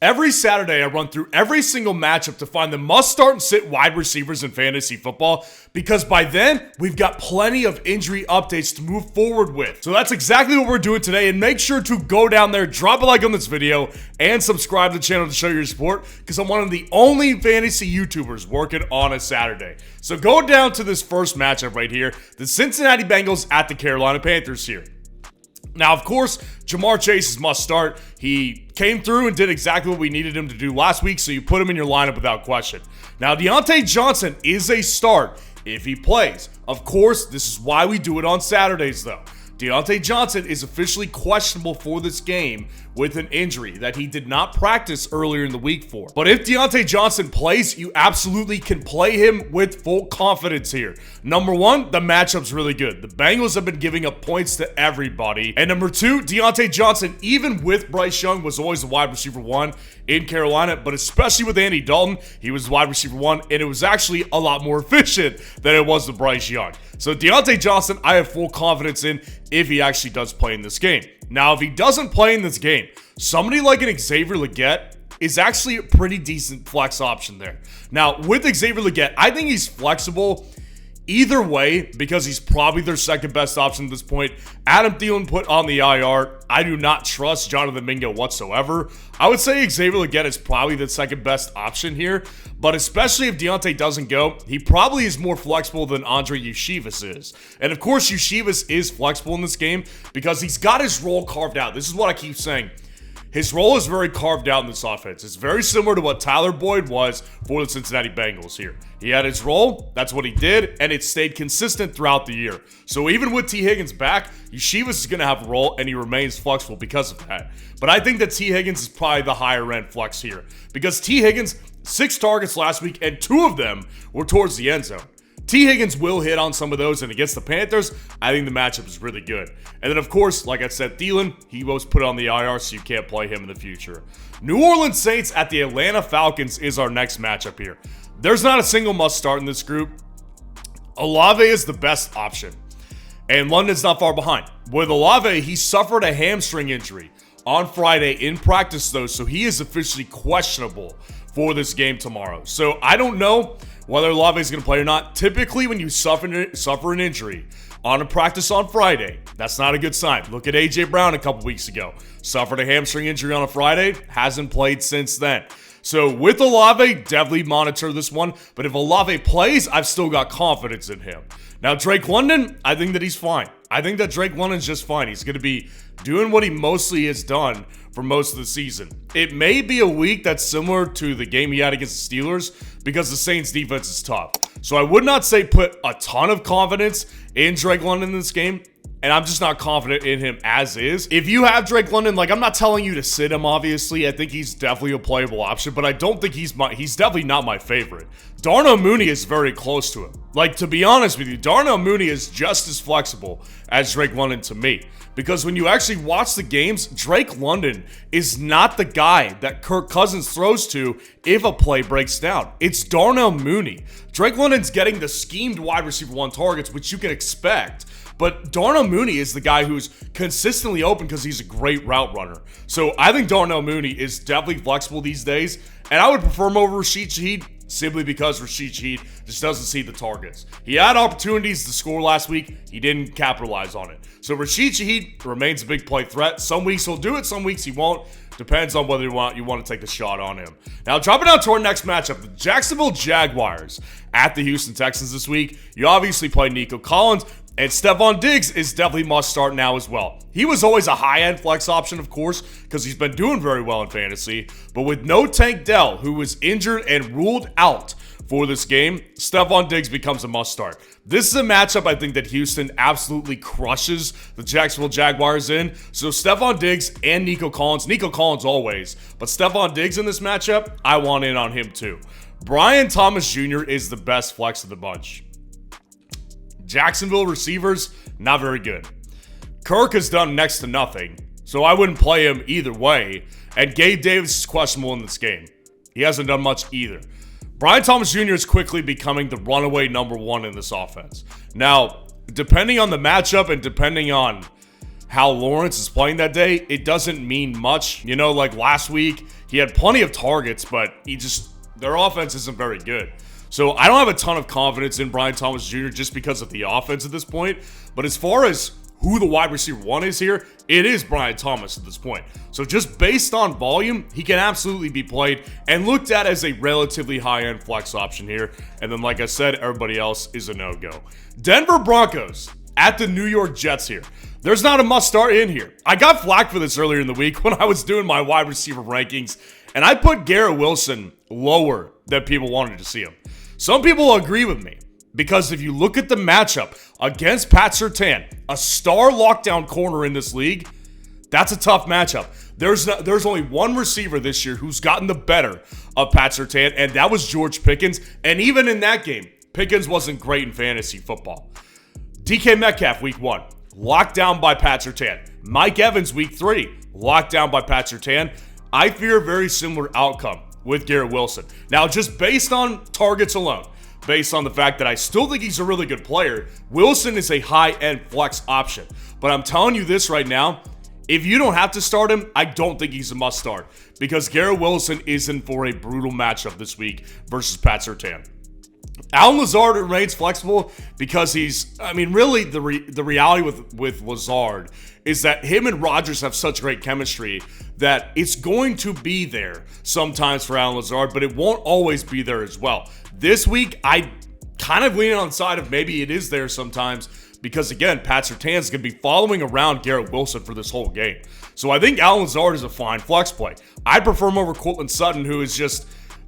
Every Saturday, I run through every single matchup to find the must start and sit wide receivers in fantasy football because by then, we've got plenty of injury updates to move forward with. So that's exactly what we're doing today, and make sure to go down there, drop a like on this video, and subscribe to the channel to show your support because I'm one of the only fantasy YouTubers working on a Saturday. So go down to this first matchup right here, the Cincinnati Bengals at the Carolina Panthers here. Now, of course, Jamar Chase is must start. He came through and did exactly what we needed him to do last week, so you put him in your lineup without question. Now, Deontay Johnson is a start if he plays. Of course, this is why we do it on Saturdays, though. Deontay Johnson is officially questionable for this game with an injury that he did not practice earlier in the week for. But if Deontay Johnson plays, you absolutely can play him with full confidence here. Number one, the matchup's really good. The Bengals have been giving up points to everybody. And number two, Deontay Johnson, even with Bryce Young, was always the wide receiver one in Carolina, but especially with Andy Dalton, he was wide receiver one, and it was actually a lot more efficient than it was with Bryce Young. So Deontay Johnson, I have full confidence in if he actually does play in this game. Now, if he doesn't play in this game, somebody like an Xavier Legette is actually a pretty decent flex option there. Now, with Xavier Legette, I think he's flexible either way because he's probably their second best option at this point. Adam Thielen put on the IR. I do not trust Jonathan Mingo whatsoever. I would say Xavier Legette is probably the second best option here, but especially if Deontay doesn't go, he probably is more flexible than Andre Yeshivas is. And of course, Yeshivas is flexible in this game because he's got his role carved out. This is what I keep saying. His role is very carved out in this offense. It's very similar to what Tyler Boyd was for the Cincinnati Bengals here. He had his role, that's what he did, and it stayed consistent throughout the year. So even with T. Higgins back, Yeshivas is going to have a role, and he remains flexible because of that. But I think that T. Higgins is probably the higher-end flex here because T. Higgins, 6 targets last week, and 2 of them were towards the end zone. T. Higgins will hit on some of those, and against the Panthers, I think the matchup is really good. And then, of course, like I said, Thielen, he was put on the IR, so you can't play him in the future. New Orleans Saints at the Atlanta Falcons is our next matchup here. There's not a single must start in this group. Olave is the best option, and London's not far behind. With Olave, he suffered a hamstring injury on Friday in practice, though, so he is officially questionable for this game tomorrow. So I don't know whether Olave is going to play or not. Typically, when you suffer an injury on a practice on Friday, that's not a good sign. Look at A.J. Brown a couple weeks ago. Suffered a hamstring injury on a Friday, hasn't played since then. So with Olave, definitely monitor this one. But if Olave plays, I've still got confidence in him. Now, Drake London, I think that he's fine. I think that Drake London's just fine. He's going to be doing what he mostly has done for most of the season. It may be a week that's similar to the game he had against the Steelers because the Saints defense is tough. So I would not say put a ton of confidence in Drake London in this game, and I'm just not confident in him as is. If you have Drake London, like, I'm not telling you to sit him, obviously. I think he's definitely a playable option, but I don't think he's definitely not my favorite. Darnell Mooney is very close to him. Like, to be honest with you, Darnell Mooney is just as flexible as Drake London to me. Because when you actually watch the games, Drake London is not the guy that Kirk Cousins throws to if a play breaks down. It's Darnell Mooney. Drake London's getting the schemed wide receiver one targets, which you can expect. But Darnell Mooney is the guy who's consistently open because he's a great route runner. So I think Darnell Mooney is definitely flexible these days. And I would prefer him over Rashid Shaheed simply because Rashid Shaheed just doesn't see the targets. He had opportunities to score last week. He didn't capitalize on it. So Rashid Shaheed remains a big play threat. Some weeks he'll do it, some weeks he won't. Depends on whether you want to take the shot on him. Now, dropping down to our next matchup, the Jacksonville Jaguars at the Houston Texans this week. You obviously play Nico Collins, and Stephon Diggs is definitely must start now as well. He was always a high-end flex option, of course, because he's been doing very well in fantasy. But with no Tank Dell, who was injured and ruled out for this game, Stephon Diggs becomes a must start. This is a matchup I think that Houston absolutely crushes the Jacksonville Jaguars in. So Stephon Diggs and Nico Collins always, but Stephon Diggs in this matchup, I want in on him too. Brian Thomas Jr. is the best flex of the bunch. Jacksonville receivers, not very good. Kirk has done next to nothing, so I wouldn't play him either way. And Gabe Davis is questionable in this game. He hasn't done much either. Brian Thomas Jr. is quickly becoming the runaway number one in this offense. Now, depending on the matchup and depending on how Lawrence is playing that day, it doesn't mean much. You know, like last week, He had plenty of targets, but their offense isn't very good. So I don't have a ton of confidence in Brian Thomas Jr. just because of the offense at this point. But as far as who the wide receiver one is here, it is Brian Thomas at this point. So just based on volume, he can absolutely be played and looked at as a relatively high-end flex option here. And then, like I said, everybody else is a no-go. Denver Broncos at the New York Jets here. There's not a must-start in here. I got flack for this earlier in the week when I was doing my wide receiver rankings, and I put Garrett Wilson lower than people wanted to see him. Some people agree with me, because if you look at the matchup against Pat Surtain, a star lockdown corner in this league, that's a tough matchup. There's only one receiver this year who's gotten the better of Pat Surtain, and that was George Pickens. And even in that game, Pickens wasn't great in fantasy football. DK Metcalf, week 1, locked down by Pat Surtain. Mike Evans, week 3, locked down by Pat Surtain. I fear a very similar outcome with Garrett Wilson. Now, just based on targets alone, based on the fact that I still think he's a really good player, Wilson is a high-end flex option. But I'm telling you this right now, if you don't have to start him, I don't think he's a must-start, because Garrett Wilson is in for a brutal matchup this week versus Pat Surtain. Allen Lazard remains flexible because really the reality with Lazard is that him and Rodgers have such great chemistry that it's going to be there sometimes for Allen Lazard, but it won't always be there as well. This week, I kind of lean on the side of maybe it is there sometimes because, again, Pat Surtain is going to be following around Garrett Wilson for this whole game. So I think Allen Lazard is a fine flex play. I prefer him over Courtland Sutton, who is just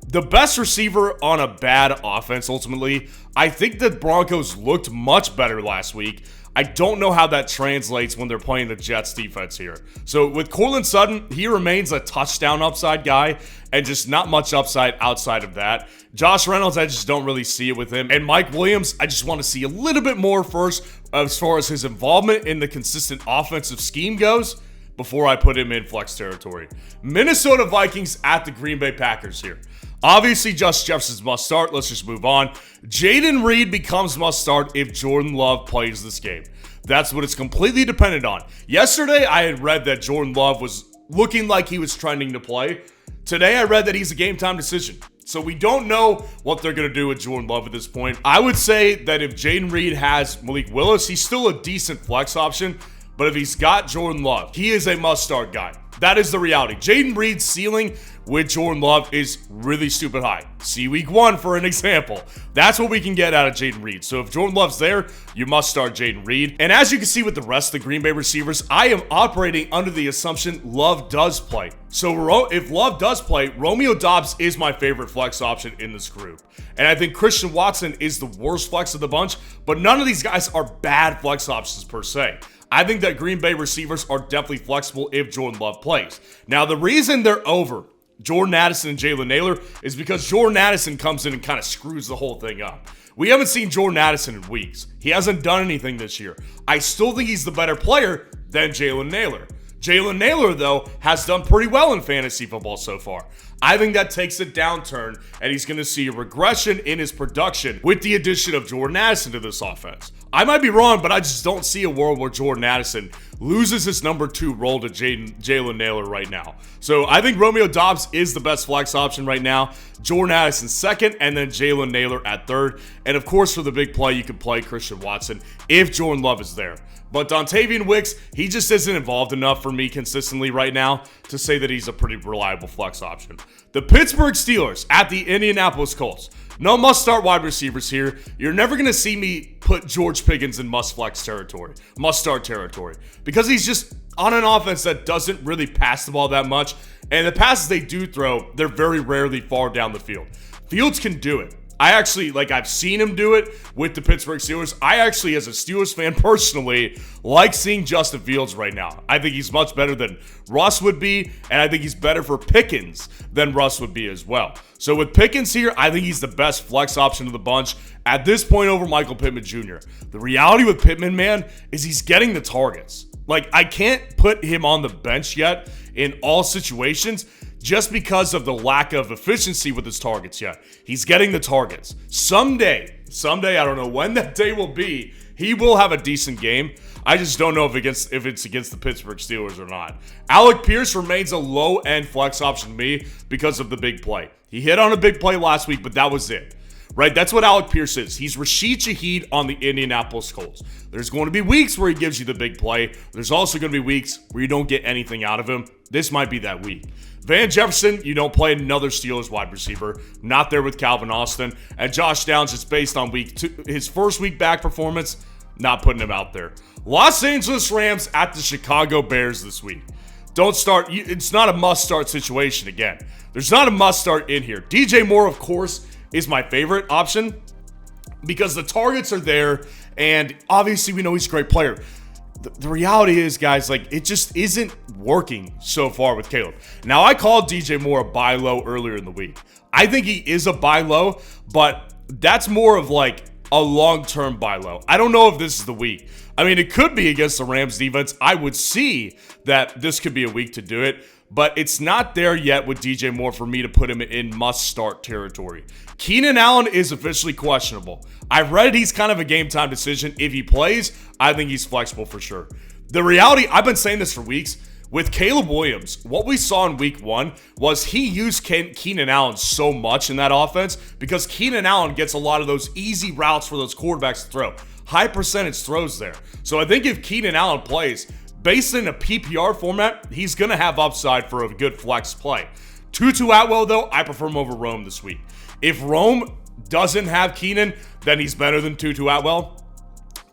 the best receiver on a bad offense, ultimately. I think the Broncos looked much better last week. I don't know how that translates when they're playing the Jets defense here. So with Courtland Sutton, he remains a touchdown upside guy and just not much upside outside of that. Josh Reynolds, I just don't really see it with him. And Mike Williams, I just want to see a little bit more first as far as his involvement in the consistent offensive scheme goes before I put him in flex territory. Minnesota Vikings at the Green Bay Packers here. Obviously, Justin Jefferson's must start. Let's just move on. Jaden Reed becomes must start if Jordan Love plays this game. That's what it's completely dependent on. Yesterday, I had read that Jordan Love was looking like he was trending to play. Today, I read that he's a game time decision. So we don't know what they're going to do with Jordan Love at this point. I would say that if Jaden Reed has Malik Willis, he's still a decent flex option. But if he's got Jordan Love, he is a must-start guy. That is the reality. Jaden Reed's ceiling with Jordan Love is really stupid high. See week 1 for an example. That's what we can get out of Jaden Reed. So if Jordan Love's there, you must start Jaden Reed. And as you can see with the rest of the Green Bay receivers, I am operating under the assumption Love does play. So if Love does play, Romeo Doubs is my favorite flex option in this group. And I think Christian Watson is the worst flex of the bunch, but none of these guys are bad flex options per se. I think that Green Bay receivers are definitely flexible if Jordan Love plays. Now, the reason they're over Jordan Addison and Jalen Naylor is because Jordan Addison comes in and kind of screws the whole thing up. We haven't seen Jordan Addison in weeks. He hasn't done anything this year. I still think he's the better player than Jalen Naylor. Jalen Naylor, though, has done pretty well in fantasy football so far. I think that takes a downturn, and he's going to see a regression in his production with the addition of Jordan Addison to this offense. I might be wrong, but I just don't see a world where Jordan Addison loses his number 2 role to Jalen Naylor right now. So I think Romeo Doubs is the best flex option right now. Jordan Addison second, and then Jalen Naylor at third. And of course, for the big play, you can play Christian Watson if Jordan Love is there. But Dontavian Wicks, he just isn't involved enough for me consistently right now to say that he's a pretty reliable flex option. The Pittsburgh Steelers at the Indianapolis Colts. No must-start wide receivers here. You're never going to see me put George Pickens in must-flex territory, must-start territory, because he's just on an offense that doesn't really pass the ball that much, and the passes they do throw, they're very rarely far down the field. Fields can do it. I've seen him do it with the Pittsburgh Steelers. I actually, as a Steelers fan personally, like seeing Justin Fields right now. I think he's much better than Russ would be, and I think he's better for Pickens than Russ would be as well. So with Pickens here, I think he's the best flex option of the bunch at this point over Michael Pittman Jr. The reality with Pittman, man, is he's getting the targets. I can't put him on the bench yet in all situations just because of the lack of efficiency with his targets yet. He's getting the targets. Someday, I don't know when that day will be, he will have a decent game. I just don't know if it's against the Pittsburgh Steelers or not. Alec Pierce remains a low-end flex option to me because of the big play. He hit on a big play last week, but that was it. Right? That's what Alec Pierce is. He's Rashid Shaheed on the Indianapolis Colts. There's going to be weeks where he gives you the big play. There's also going to be weeks where you don't get anything out of him. This might be that week. Van Jefferson, you don't play another Steelers wide receiver. Not there with Calvin Austin. And Josh Downs, it's based on week 2. His first week back performance, not putting him out there. Los Angeles Rams at the Chicago Bears this week. Don't start. It's not a must-start situation again. There's not a must-start in here. DJ Moore, of course, is my favorite option because the targets are there, and obviously we know he's a great player. The reality is, guys, like, it just isn't working so far with Caleb. Now, I called DJ Moore a buy low earlier in the week. I think he is a buy low, but that's more of like a long-term buy low. I don't know if this is the week. I mean, it could be against the Rams defense. I would see that this could be a week to do it, but it's not there yet with DJ Moore for me to put him in must-start territory. Keenan Allen is officially questionable. I've read he's kind of a game-time decision. If he plays, I think he's flexible for sure. The reality, I've been saying this for weeks, with Caleb Williams, what we saw in week 1 was he used Keenan Allen so much in that offense because Keenan Allen gets a lot of those easy routes for those quarterbacks to throw. High percentage throws there. So I think if Keenan Allen plays, based in a PPR format, he's going to have upside for a good flex play. Tutu Atwell, though, I prefer him over Rome this week. If Rome doesn't have Keenan, then he's better than Tutu Atwell.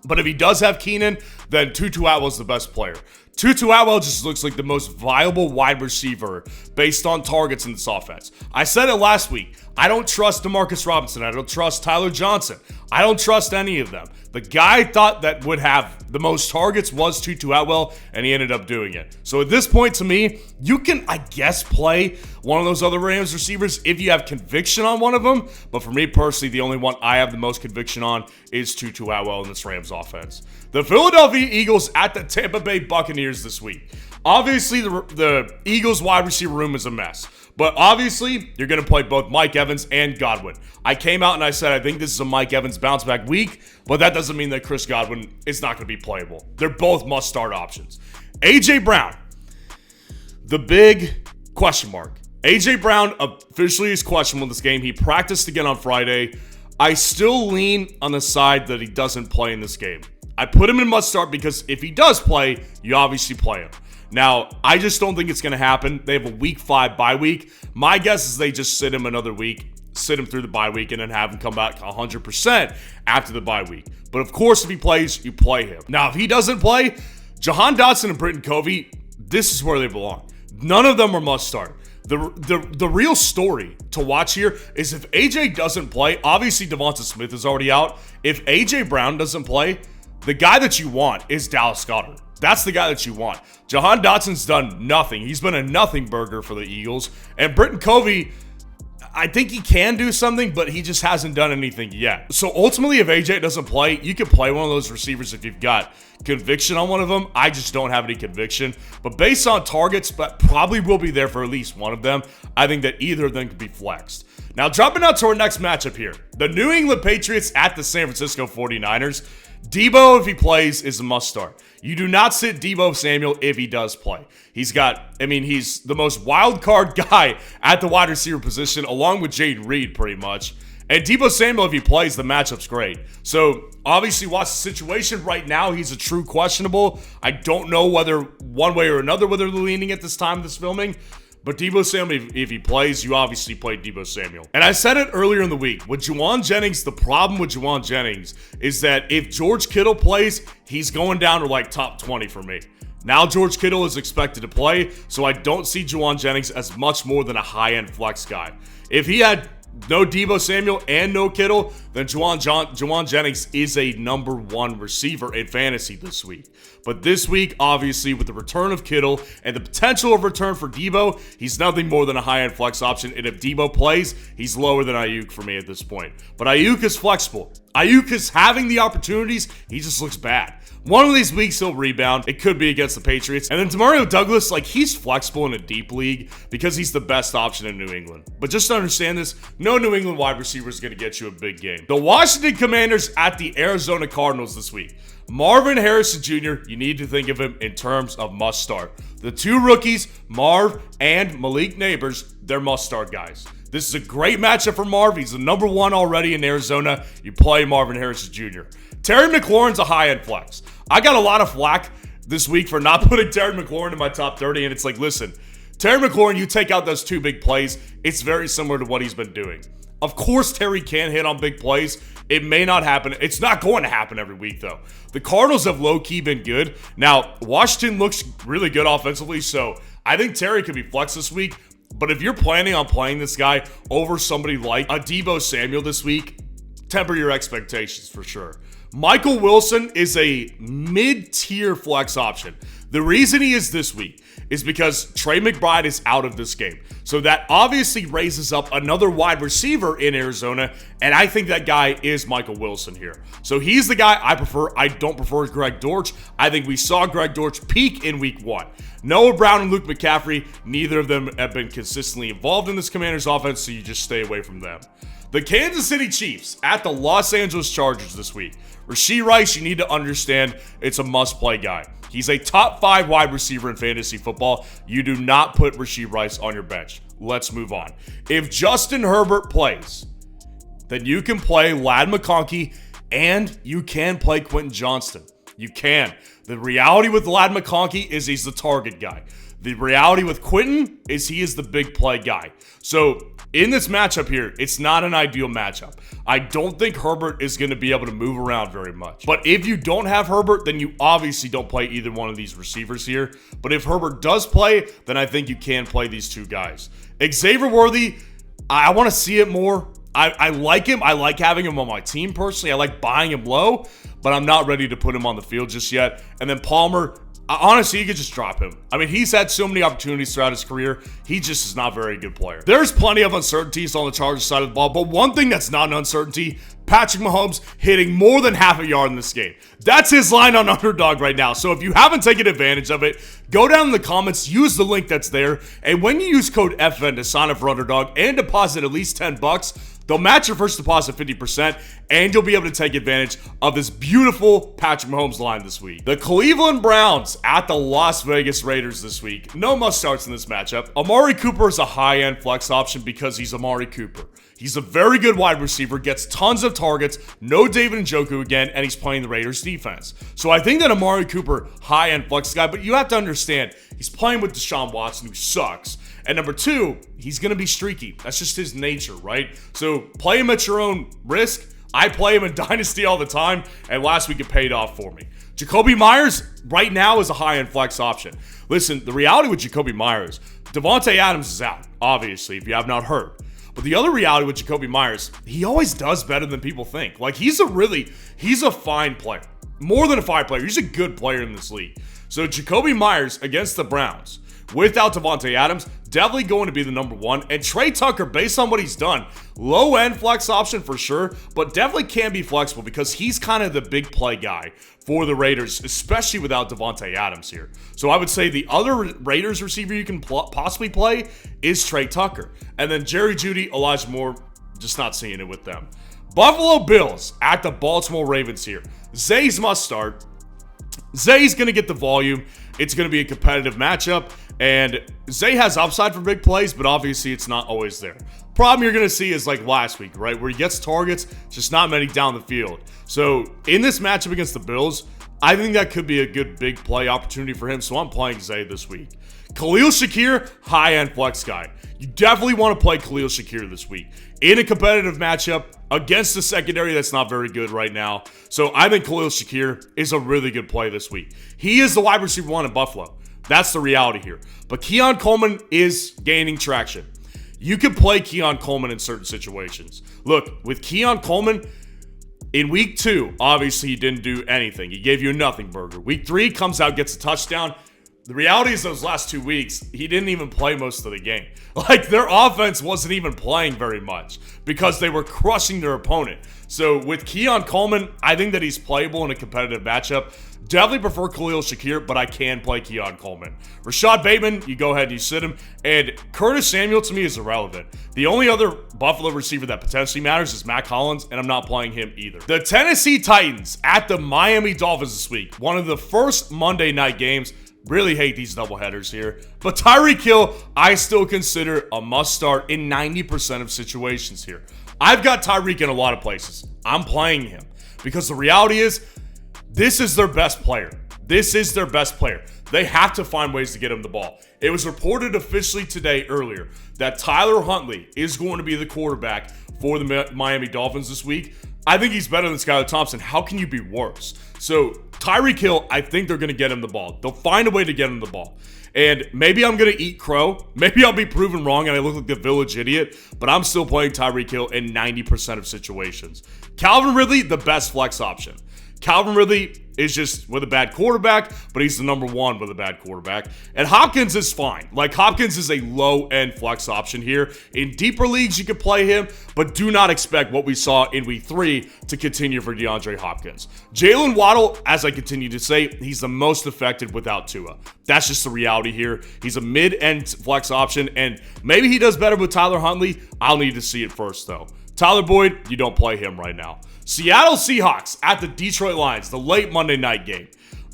But if he does have Keenan, then Tutu Atwell's the best player. Tutu Atwell just looks like the most viable wide receiver based on targets in this offense. I said it last week. I don't trust Demarcus Robinson. I don't trust Tyler Johnson. I don't trust any of them. The guy I thought that would have the most targets was Tutu Atwell, and he ended up doing it. So at this point, to me, you can, I guess, play one of those other Rams receivers if you have conviction on one of them. But for me personally, the only one I have the most conviction on is Tutu Atwell in this Rams offense. The Philadelphia Eagles at the Tampa Bay Buccaneers this week. Obviously, the Eagles wide receiver room is a mess. But obviously, you're going to play both Mike Evans and Godwin. I came out and I said I think this is a Mike Evans bounce back week, but that doesn't mean that Chris Godwin is not going to be playable. They're both must-start options. A.J. Brown, the big question mark. A.J. Brown officially is questionable in this game. He practiced again on Friday. I still lean on the side that he doesn't play in this game. I put him in must-start because if he does play, you obviously play him. Now, I just don't think it's going to happen. They have a week 5 bye week. My guess is they just sit him another week, sit him through the bye week, and then have him come back 100% after the bye week. But of course, if he plays, you play him. Now, if he doesn't play, Jahan Dotson and Britton Covey, this is where they belong. None of them are must-start. The real story to watch here is if AJ doesn't play, obviously Devonta Smith is already out. If AJ Brown doesn't play, the guy that you want is Dallas Goedert. That's the guy that you want. Jahan Dotson's done nothing. He's been a nothing burger for the Eagles. And Britton Covey, I think he can do something, but he just hasn't done anything yet. So ultimately, if AJ doesn't play, you can play one of those receivers if you've got conviction on one of them. I just don't have any conviction. But based on targets, but probably will be there for at least one of them, I think that either of them could be flexed. Now, jumping out to our next matchup here. The New England Patriots at the San Francisco 49ers. Debo, if he plays, is a must-start. You do not sit Debo Samuel if he does play. He's the most wild card guy at the wide receiver position, along with Jaden Reed, pretty much. And Debo Samuel, if he plays, the matchup's great. So, obviously, watch the situation. Right now, he's a true questionable. I don't know whether one way or another whether they're leaning at this time of this filming. But Debo Samuel, if he plays, you obviously play Debo Samuel. And I said it earlier in the week. With Juwan Jennings, the problem with Juwan Jennings is that if George Kittle plays, he's going down to like top 20 for me. Now George Kittle is expected to play, so I don't see Juwan Jennings as much more than a high-end flex guy. If he had no Debo Samuel and no Kittle, then Juwan Jennings is a number 1 receiver in fantasy this week. But this week, obviously, with the return of Kittle and the potential of return for Debo, he's nothing more than a high-end flex option. And if Debo plays, he's lower than Ayuk for me at this point. But Ayuk is flexible. Ayuk is having the opportunities. He just looks bad. One of these weeks he'll rebound. It could be against the Patriots. And then Demario Douglas, like, he's flexible in a deep league because he's the best option in New England. But just to understand this, no New England wide receiver is going to get you a big game. The Washington Commanders at the Arizona Cardinals this week. Marvin Harrison Jr., you need to think of him in terms of must start. The 2 rookies, Marv and Malik Neighbors, they're must start guys. This is a great matchup for Marv. He's the number 1 already in Arizona. You play Marvin Harrison Jr. Terry McLaurin's a high-end flex. I got a lot of flack this week for not putting Terry McLaurin in my top 30, and it's like, listen, Terry McLaurin, you take out those 2 big plays, it's very similar to what he's been doing. Of course, Terry can hit on big plays. It may not happen. It's not going to happen every week, though. The Cardinals have low-key been good. Now, Washington looks really good offensively, so I think Terry could be flex this week. But if you're planning on playing this guy over somebody like a Deebo Samuel this week, temper your expectations for sure. Michael Wilson is a mid-tier flex option. The reason he is this week is because Trey McBride is out of this game. So that obviously raises up another wide receiver in Arizona, and I think that guy is Michael Wilson here. So he's the guy I prefer. I don't prefer Greg Dortch. I think we saw Greg Dortch peak in week 1. Noah Brown and Luke McCaffrey, neither of them have been consistently involved in this Commanders offense, so you just stay away from them. The Kansas City Chiefs at the Los Angeles Chargers this week. Rashee Rice, you need to understand, it's a must-play guy. He's a top 5 wide receiver in fantasy football. You do not put Rashee Rice on your bench. Let's move on. If Justin Herbert plays, then you can play Ladd McConkey and you can play Quentin Johnston. You can. The reality with Ladd McConkey is he's the target guy. The reality with Quentin is he is the big play guy. So in this matchup here, it's not an ideal matchup. I don't think Herbert is going to be able to move around very much. But if you don't have Herbert, then you obviously don't play either one of these receivers here. But if Herbert does play, then I think you can play these 2 guys. Xavier Worthy, I want to see it more. I like him. I like having him on my team personally. I like buying him low, but I'm not ready to put him on the field just yet. And then Palmer, honestly, you could just drop him. I mean, he's had so many opportunities throughout his career. He just is not a very good player. There's plenty of uncertainties on the Chargers side of the ball, but one thing that's not an uncertainty, Patrick Mahomes hitting more than half a yard in this game. That's his line on Underdog right now. So if you haven't taken advantage of it, go down in the comments, use the link that's there, and when you use code FN to sign up for Underdog and deposit at least $10, they'll match your first deposit 50%, and you'll be able to take advantage of this beautiful Patrick Mahomes line this week. The Cleveland Browns at the Las Vegas Raiders this week. No must-starts in this matchup. Amari Cooper is a high-end flex option because he's Amari Cooper. He's a very good wide receiver, gets tons of targets, no David Njoku again, and he's playing the Raiders defense. So I think that Amari Cooper, high-end flex guy, but you have to understand, he's playing with Deshaun Watson, who sucks. And number 2, he's going to be streaky. That's just his nature, right? So play him at your own risk. I play him in Dynasty all the time, and last week it paid off for me. Jacoby Myers right now is a high-end flex option. Listen, the reality with Jacoby Myers, Devontae Adams is out, obviously, if you have not heard. But the other reality with Jacoby Myers, he always does better than people think. Like, he's a fine player. More than a fine player. He's a good player in this league. So Jacoby Myers against the Browns, without Devontae Adams, definitely going to be the number 1. And Trey Tucker, based on what he's done, low-end flex option for sure, but definitely can be flexible because he's kind of the big play guy for the Raiders, especially without Devontae Adams here. So I would say the other Raiders receiver you can possibly play is Trey Tucker. And then Jerry Jeudy, Elijah Moore, just not seeing it with them. Buffalo Bills at the Baltimore Ravens here. Zay's must start. Zay's going to get the volume. It's going to be a competitive matchup. And Zay has upside for big plays, but obviously it's not always there. Problem you're going to see is like last week, right? Where he gets targets, just not many down the field. So in this matchup against the Bills, I think that could be a good big play opportunity for him. So I'm playing Zay this week. Khalil Shakir, high-end flex guy. You definitely want to play Khalil Shakir this week in a competitive matchup against a secondary that's not very good right now. So I think Khalil Shakir is a really good play this week. He is the wide receiver 1 in Buffalo. That's the reality here. But Keon Coleman is gaining traction. You can play Keon Coleman in certain situations. Look, with Keon Coleman, In week 2, obviously he didn't do anything. He gave you a nothing burger. Week 3, comes out, gets a touchdown. The reality is those last 2 weeks, he didn't even play most of the game. Like, their offense wasn't even playing very much because they were crushing their opponent. So with Keon Coleman, I think that he's playable in a competitive matchup. Definitely prefer Khalil Shakir, but I can play Keon Coleman. Rashad Bateman, you go ahead and you sit him. And Curtis Samuel, to me, is irrelevant. The only other Buffalo receiver that potentially matters is Mac Hollins, and I'm not playing him either. The Tennessee Titans at the Miami Dolphins this week. One of the first Monday night games. Really hate these doubleheaders here. But Tyreek Hill, I still consider a must-start in 90% of situations here. I've got Tyreek in a lot of places. I'm playing him because the reality is, this is their best player. This is their best player. They have to find ways to get him the ball. It was reported officially today earlier that Tyler Huntley is going to be the quarterback for the Miami Dolphins this week. I think he's better than Skylar Thompson. How can you be worse? So Tyreek Hill, I think they're going to get him the ball. They'll find a way to get him the ball. And maybe I'm going to eat crow. Maybe I'll be proven wrong and I look like the village idiot, but I'm still playing Tyreek Hill in 90% of situations. Calvin Ridley, the best flex option. Calvin Ridley is just with a bad quarterback, but he's the number 1 with a bad quarterback. And Hopkins is fine. Like, Hopkins is a low-end flex option here. In deeper leagues, you could play him, but do not expect what we saw in week 3 to continue for DeAndre Hopkins. Jalen Waddle, as I continue to say, he's the most effective without Tua. That's just the reality here. He's a mid-end flex option, and maybe he does better with Tyler Huntley. I'll need to see it first, though. Tyler Boyd, you don't play him right now. Seattle Seahawks at the Detroit Lions, the late Monday night game.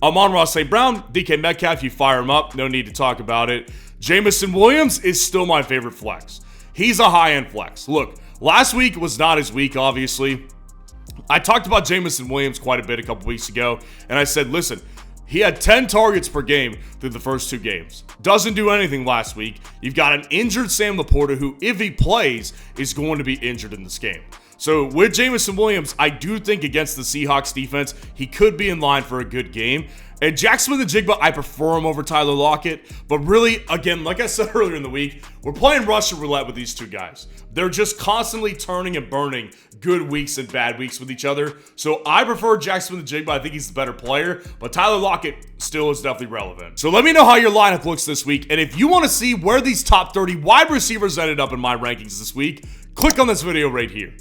Amon-Ra St. Brown, DK Metcalf, you fire him up. No need to talk about it. Jameson Williams is still my favorite flex. He's a high-end flex. Look, last week was not his week, obviously. I talked about Jameson Williams quite a bit a couple weeks ago, and I said, listen, he had 10 targets per game through the first 2 games. Doesn't do anything last week. You've got an injured Sam Laporta who, if he plays, is going to be injured in this game. So with Jameson Williams, I do think against the Seahawks defense, he could be in line for a good game. And Jack Smith-Njigba, I prefer him over Tyler Lockett. But really, again, like I said earlier in the week, we're playing Russian roulette with these two guys. They're just constantly turning and burning good weeks and bad weeks with each other. So I prefer Jack Smith-Njigba. I think he's the better player. But Tyler Lockett still is definitely relevant. So let me know how your lineup looks this week. And if you want to see where these top 30 wide receivers ended up in my rankings this week, click on this video right here.